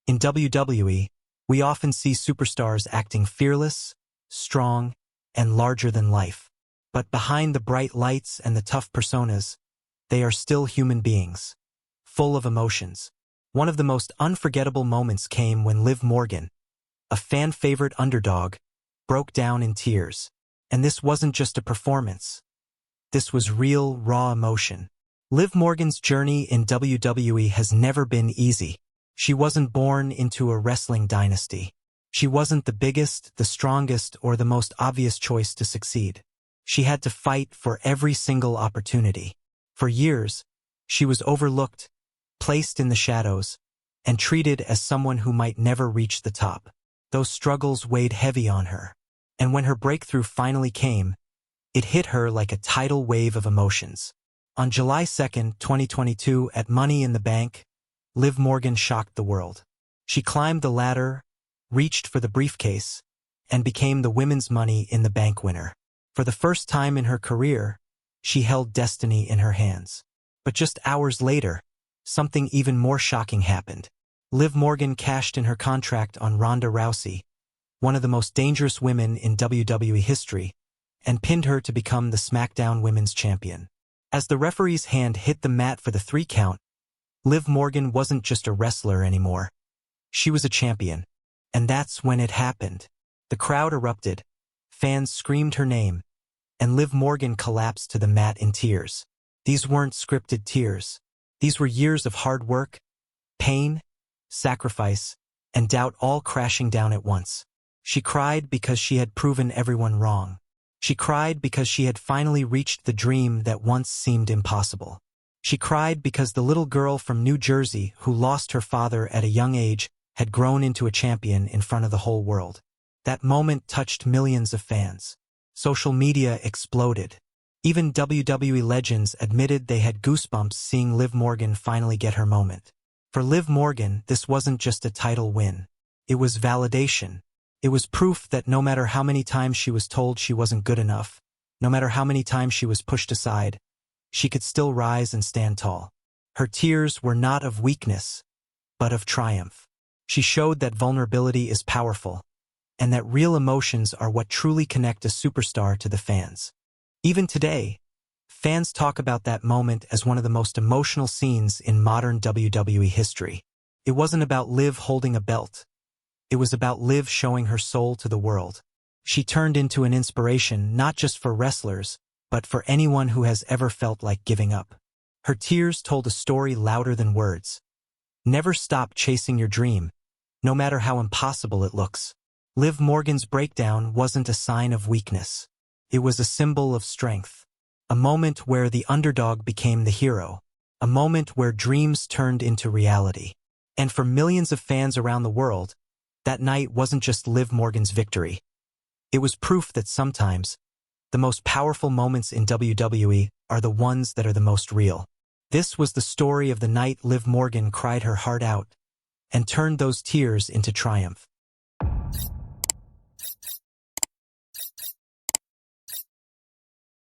In WWE, we often see superstars acting fearless, strong, and larger than life. But behind the bright lights and the tough personas, they are still human beings, full of emotions. One of the most unforgettable moments came when Liv Morgan, a fan-favorite underdog, broke down in tears. And this wasn't just a performance. This was real, raw emotion. Liv Morgan's journey in WWE has never been easy. She wasn't born into a wrestling dynasty. She wasn't the biggest, the strongest, or the most obvious choice to succeed. She had to fight for every single opportunity. For years, she was overlooked, placed in the shadows, and treated as someone who might never reach the top. Those struggles weighed heavy on her. And when her breakthrough finally came, it hit her like a tidal wave of emotions. On July 2, 2022, at Money in the Bank, Liv Morgan shocked the world. She climbed the ladder, reached for the briefcase, and became the Women's Money in the Bank winner. For the first time in her career, she held destiny in her hands. But just hours later, something even more shocking happened. Liv Morgan cashed in her contract on Ronda Rousey, one of the most dangerous women in WWE history, and pinned her to become the SmackDown Women's Champion. As the referee's hand hit the mat for the 3 count, Liv Morgan wasn't just a wrestler anymore. She was a champion. And that's when it happened. The crowd erupted, fans screamed her name, and Liv Morgan collapsed to the mat in tears. These weren't scripted tears. These were years of hard work, pain, sacrifice, and doubt all crashing down at once. She cried because she had proven everyone wrong. She cried because she had finally reached the dream that once seemed impossible. She cried because the little girl from New Jersey who lost her father at a young age had grown into a champion in front of the whole world. That moment touched millions of fans. Social media exploded. Even WWE legends admitted they had goosebumps seeing Liv Morgan finally get her moment. For Liv Morgan, this wasn't just a title win. It was validation. It was proof that no matter how many times she was told she wasn't good enough, no matter how many times she was pushed aside, she could still rise and stand tall. Her tears were not of weakness, but of triumph. She showed that vulnerability is powerful, and that real emotions are what truly connect a superstar to the fans. Even today, fans talk about that moment as one of the most emotional scenes in modern WWE history. It wasn't about Liv holding a belt. It was about Liv showing her soul to the world. She turned into an inspiration not just for wrestlers, but for anyone who has ever felt like giving up. Her tears told a story louder than words. Never stop chasing your dream, no matter how impossible it looks. Liv Morgan's breakdown wasn't a sign of weakness. It was a symbol of strength. A moment where the underdog became the hero. A moment where dreams turned into reality. And for millions of fans around the world, that night wasn't just Liv Morgan's victory. It was proof that sometimes, the most powerful moments in WWE are the ones that are the most real. This was the story of the night Liv Morgan cried her heart out and turned those tears into triumph.